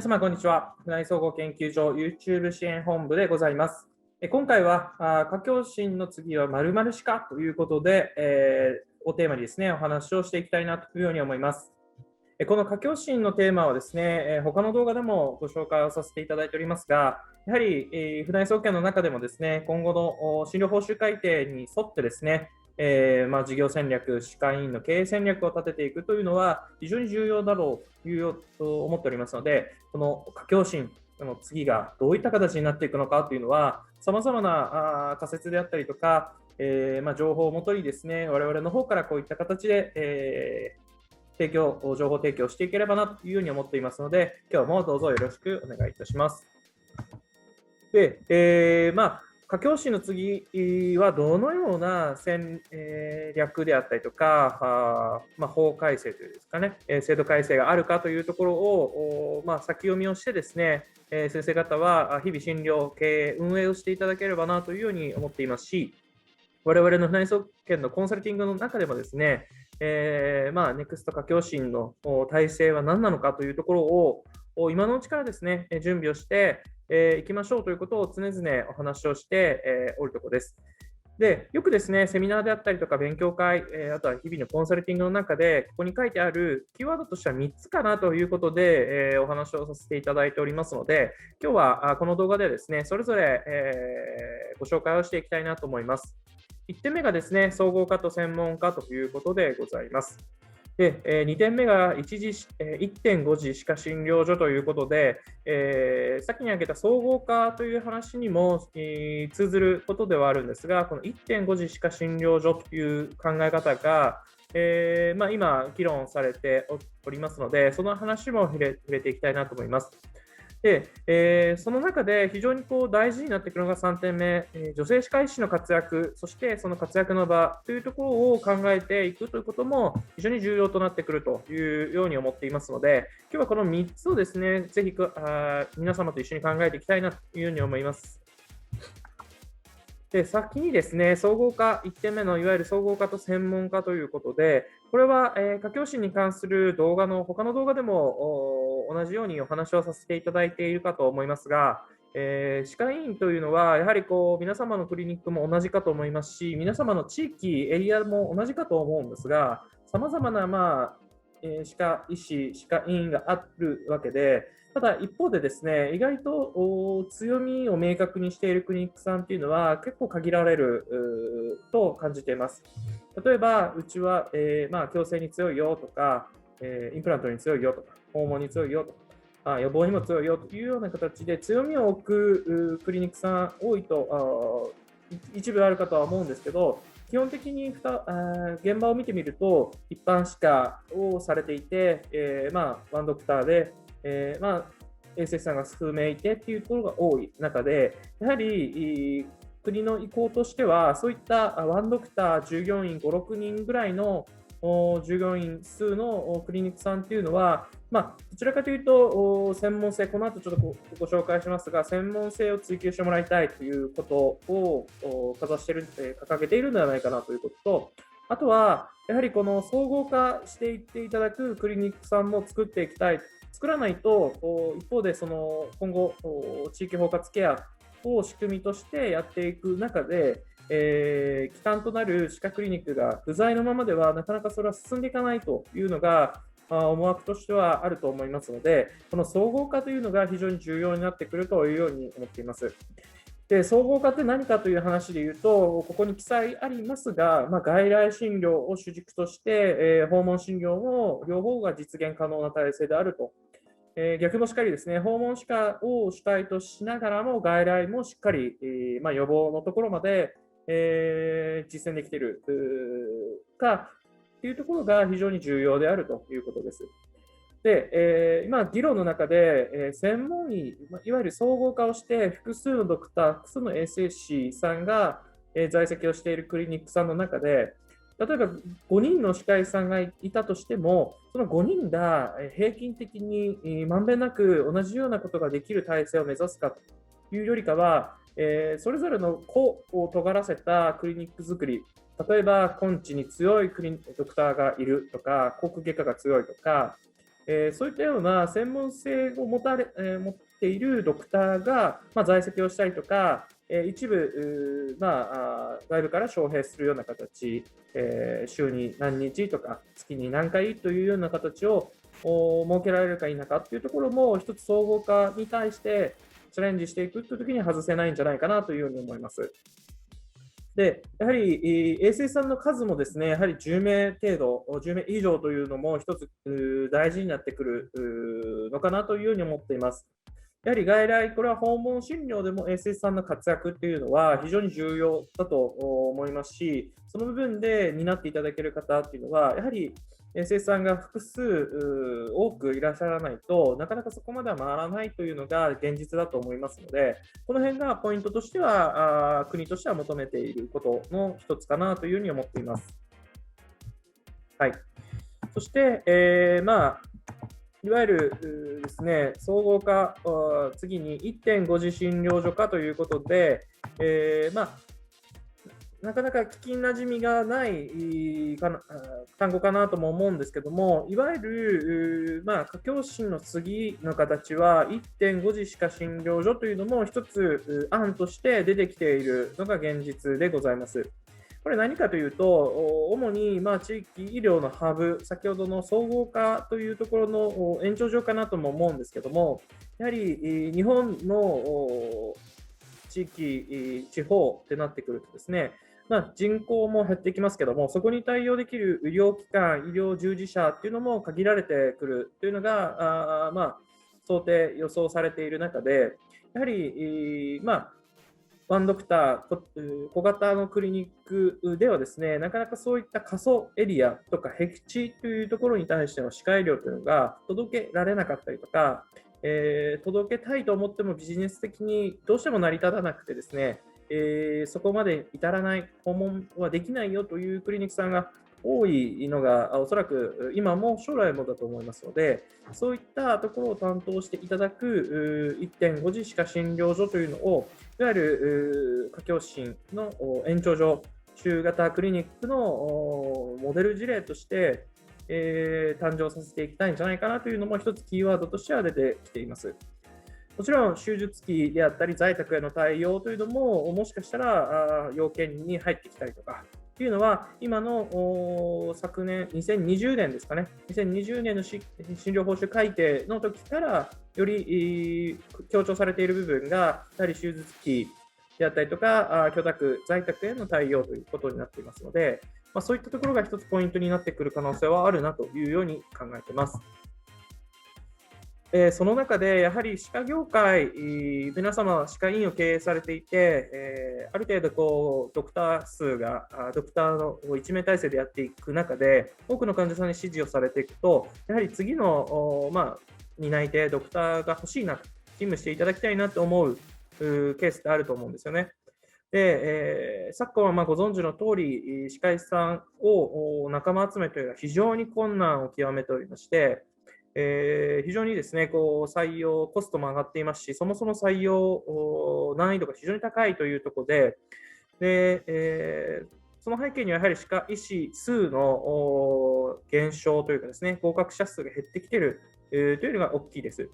様、こんにちは。船井総合研究所 YouTube 支援本部でございます。今回は、華僑心の次は〇〇しかということで、をテーマにですね、お話をしていきたいなというように思います。この華僑心のテーマはですね、他の動画でもご紹介をさせていただいておりますが、やはり、船井総研の中でもですね、今後の診療報酬改定に沿ってですね、事業戦略、歯科医院の経営戦略を立てていくというのは非常に重要だろうというと思っておりますので、この華僑心の次がどういった形になっていくのかというのは、さまざまな仮説であったりとか、情報をもとにですね、我々の方からこういった形で、情報提供していければなというように思っていますので、今日もどうぞよろしくお願いいたします。で、華僑心の次はどのような戦略であったりとか、法改正というですかね、制度改正があるかというところを、先読みをしてですね、先生方は日々診療、経営、運営をしていただければなというように思っていますし、我々の船井総研のコンサルティングの中でもですね、ネクスト華僑心の体制は何なのかというところを今のうちからですね、準備をしていきましょうということを常々お話をしておるところです。で、よくですね、セミナーであったりとか勉強会、あとは日々のコンサルティングの中で、ここに書いてあるキーワードとしては3つかなということで、お話をさせていただいておりますので、今日はこの動画でですね、それぞれ、ご紹介をしていきたいなと思います。1点目がですね、総合化と専門化ということでございます。で、2点目が1.5 次歯科診療所ということで、先に挙げた総合化という話にも、通ずることではあるんですが、この 1.5 次歯科診療所という考え方が、今、議論されておりますので、その話も触れていきたいなと思います。で、その中で非常に大事になってくるのが3点目、女性歯科医師の活躍、そしてその活躍の場というところを考えていくということも非常に重要となってくるというように思っていますので、今日はこの3つをですね、ぜひ皆様と一緒に考えていきたいなというふうに思います。で、先にですね、総合化、1点目のいわゆる総合化と専門化ということで、これは、華僑心に関する他の動画でも同じようにお話をさせていただいているかと思いますが、歯科医院というのは、やはり皆様のクリニックも同じかと思いますし、皆様の地域、エリアも同じかと思うんですが、さまざまな、歯科医師、歯科医院があるわけで、ただ一方でですね、意外と強みを明確にしているクリニックさんっていうのは結構限られると感じています。例えば、うちは、矯正に強いよとか、インプラントに強いよとか、訪問に強いよとか、予防にも強いよというような形で強みを置くクリニックさん多いと一部あるかとは思うんですけど、基本的に現場を見てみると一般歯科をされていて、ワンドクターで、衛生士さんが数名いてっていうところが多い中で、やはり国の意向としては、そういったワンドクター従業員5、6人ぐらいの従業員数のクリニックさんっていうのは、どちらかというと専門性、この後ちょっとご紹介しますが、専門性を追求してもらいたいということを掲げているのではないかなということと、あとはやはりこの総合化していっていただくクリニックさんも作っていきたい。作らないと、一方で今後、地域包括ケアを仕組みとしてやっていく中で、基幹となる歯科クリニックが不在のままではなかなかそれは進んでいかないというのが思惑としてはあると思いますので、この総合化というのが非常に重要になってくるというように思っています。で、総合化って何かという話でいうと、ここに記載ありますが、外来診療を主軸として、訪問診療も両方が実現可能な体制であると。逆もしっかりですね、訪問歯科を主体としながらも外来もしっかり、予防のところまで、実践できているかというところが非常に重要であるということです。で、今、議論の中で、専門医、いわゆる総合化をして、複数のドクター、複数の衛生士さんが、在籍をしているクリニックさんの中で、例えば5人の歯科医さんがいたとしても、その5人が平均的にまんべんなく同じようなことができる体制を目指すかというよりかは、それぞれの個を尖らせたクリニック作り、例えば根治に強いドクターがいるとか、口腔外科が強いとか、そういったような専門性を持っているドクターが、在籍をしたりとか、一部、外部から招聘するような形、週に何日とか月に何回というような形を設けられるか否かというところも、一つ総合化に対してチャレンジしていくというときに外せないんじゃないかなというように思います。で、やはり衛生さんの数もですね、やはり10名程度、10名以上というのも一つ大事になってくるのかなというように思っています。やはり外来、これは訪問診療でも衛生士さんの活躍っていうのは非常に重要だと思いますし、その部分で担っていただける方っていうのは、やはり衛生士さんが複数多くいらっしゃらないとなかなかそこまでは回らないというのが現実だと思いますので、この辺がポイントとしては国としては求めていることの一つかなというふうに思っています。はい。そして、いわゆるですね、総合化、次に 1.5 次診療所化ということで、なかなか聞きなじみがない単語かなとも思うんですけども、いわゆる、家境診の次の形は 1.5 次歯科診療所というのも一つ案として出てきているのが現実でございます。これ何かというと、主に地域医療のハブ、先ほどの総合化というところの延長上かなとも思うんですけども、やはり日本の地域、地方ってなってくるとですね、人口も減ってきますけども、そこに対応できる医療機関、医療従事者っていうのも限られてくるというのが、想定、予想されている中で、やはり、ワンドクター、小型のクリニックではですね、なかなかそういった過疎エリアとか僻地というところに対しての歯科医療というのが届けられなかったりとか、届けたいと思ってもビジネス的にどうしても成り立たなくてですね、そこまで至らない、訪問はできないよというクリニックさんが多いのが、おそらく今も将来もだと思いますので、そういったところを担当していただく1.5 次歯科診療所というのを、いわゆる家境診の延長上、中型クリニックのモデル事例として、誕生させていきたいんじゃないかなというのも一つキーワードとしては出てきています。もちろん手術機であったり在宅への対応というのももしかしたら要件に入ってきたりとかというのは今の昨年2020年ですかね、2020年の診療報酬改定の時からより強調されている部分がやはり手術機であったりとか居宅在宅への対応ということになっていますので、そういったところが一つポイントになってくる可能性はあるなというように考えています。その中で、やはり歯科業界、皆様は歯科医院を経営されていて、ある程度ドクター数が、ドクターの1名体制でやっていく中で、多くの患者さんに指示をされていくと、やはり次の、担い手、ドクターが欲しいな、勤務していただきたいなと思うケースってあると思うんですよね。で、昨今はご存知の通り、歯科医師さんを仲間集めというのは非常に困難を極めておりまして、非常にですね、採用コストも上がっていますし、そもそも採用難易度が非常に高いというところで、その背景にはやはり歯科医師数の減少というかですね、合格者数が減ってきている、というのが大きいです。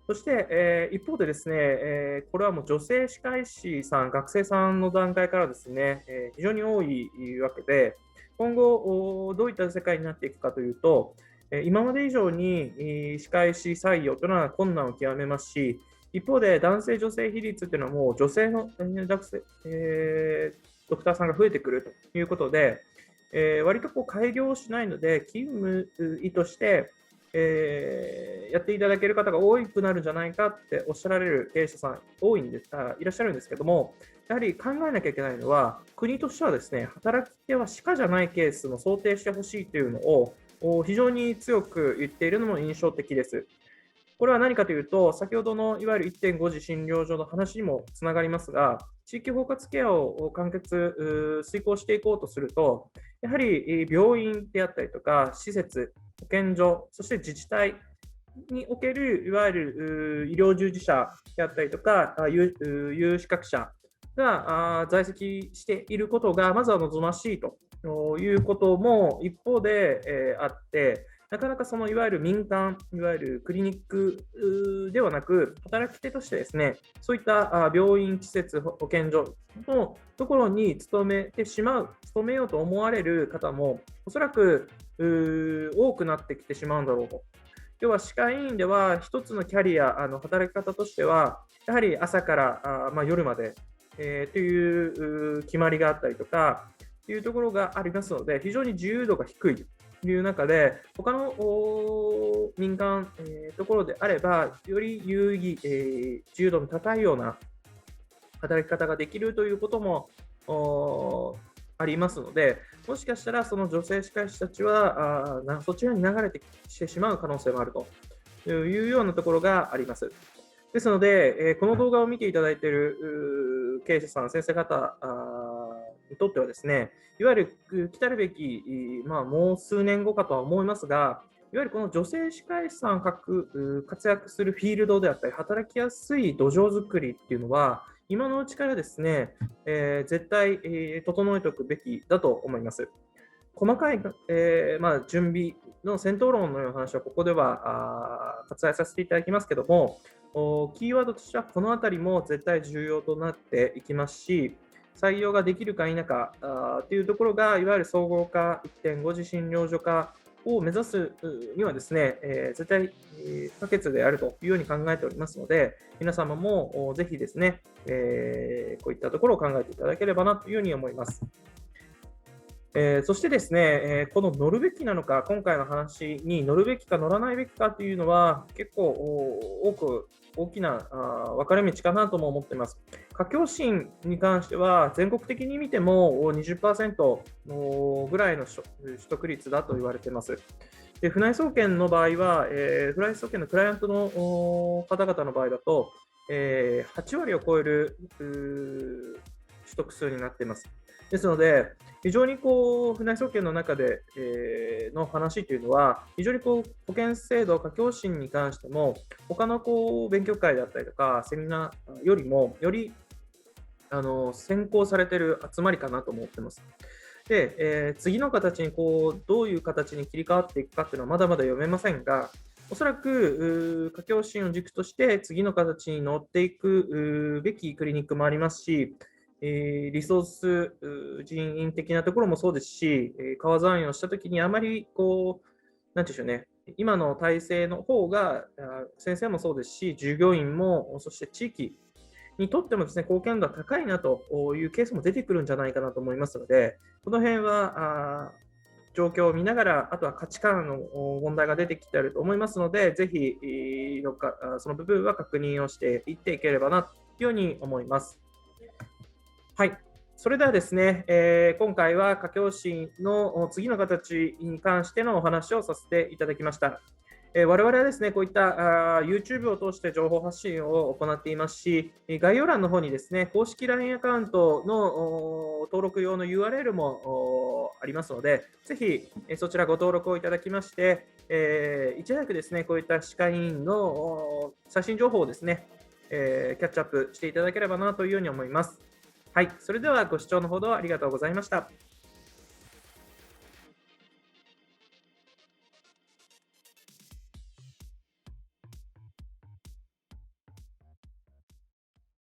そして、一方でですね、これはもう女性歯科医師さん、学生さんの段階からですね、非常に多いわけで、今後どういった世界になっていくかというと、今まで以上に歯科医師採用というのは困難を極めますし、一方で男性、女性比率というのはもう女性のドクターさんが増えてくるということで、割と開業しないので、勤務医として、やっていただける方が多くなるんじゃないかっておっしゃられる経営者さんいらっしゃるんですけども、やはり考えなきゃいけないのは、国としてはですね、働き手は歯科じゃないケースも想定してほしいというのを非常に強く言っているのも印象的です。これは何かというと、先ほどのいわゆる 1.5 次診療所の話にもつながりますが、地域包括ケアを完結、遂行していこうとすると、やはり病院であったりとか、施設、保健所、そして自治体におけるいわゆる医療従事者であったりとか、有資格者が在籍していることがまずは望ましいということも一方で、あって、なかなかそのいわゆる民間、いわゆるクリニックではなく、働き手としてですね、そういった病院、施設、保健所のところに勤めようと思われる方も、おそらく多くなってきてしまうんだろうと。要は歯科医院では、一つのキャリア、働き方としては、やはり朝から夜まで、という決まりがあったりとか、というところがありますので、非常に自由度が低いという中で、他の民間、ところであれば、より有意義、自由度の高いような働き方ができるということもありますので、もしかしたらその女性歯科医師たちはそちらに流れてきてしまう可能性もあるというようなところがあります。ですので、この動画を見ていただいている経営者さん、先生方にとってはですね、いわゆる来たるべき、もう数年後かとは思いますが、いわゆるこの女性歯科医師さん活躍するフィールドであったり、働きやすい土壌作りっていうのは、今のうちからですね、絶対、整えておくべきだと思います。細かい、準備の戦闘論のような話はここでは割愛させていただきますけども、キーワードとしてはこのあたりも絶対重要となっていきますし、採用ができるか否かというところが、いわゆる総合化1.5次診療所化を目指すにはですね、絶対不可欠であるというように考えておりますので、皆様もぜひですね、こういったところを考えていただければなというふうに思います。そしてですね、この乗るべきなのか、今回の話に乗るべきか乗らないべきかというのは、結構大きな分かれ道かなとも思っています。華僑診に関しては、全国的に見ても20%ぐらいの取得率だと言われています。で、船井総研の場合は、船井総研のクライアントの方々の場合だと、8割を超える取得数になっています。ですので、非常に船井総研の中で、の話というのは、非常に保険制度、華僑診に関しても、他の勉強会だったりとか、セミナーよりも、より先行されている集まりかなと思っています。で、次の形にどういう形に切り替わっていくかというのはまだまだ読めませんが、おそらく華僑診を軸として次の形に乗っていくべきクリニックもありますし、リソース人員的なところもそうですし、川残用したときにあまりなんていうんでしょうね、今の体制の方が先生もそうですし、従業員も、そして地域にとってもですね、貢献度は高いなというケースも出てくるんじゃないかなと思いますので、この辺は状況を見ながら、あとは価値観の問題が出てきていると思いますので、ぜひその部分は確認をしていっていければなというように思います。はい。それではですね、今回は華僑診の次の形に関してのお話をさせていただきました。我々はですね、こういったYouTube を通して情報発信を行っていますし、概要欄の方にですね、公式 LINE アカウントの登録用の URL もありますので、ぜひそちらご登録をいただきまして、いち早くですね、こういった歯科医院の最新情報をですね、キャッチアップしていただければなというように思います。はい、それではご視聴のほどありがとうございました。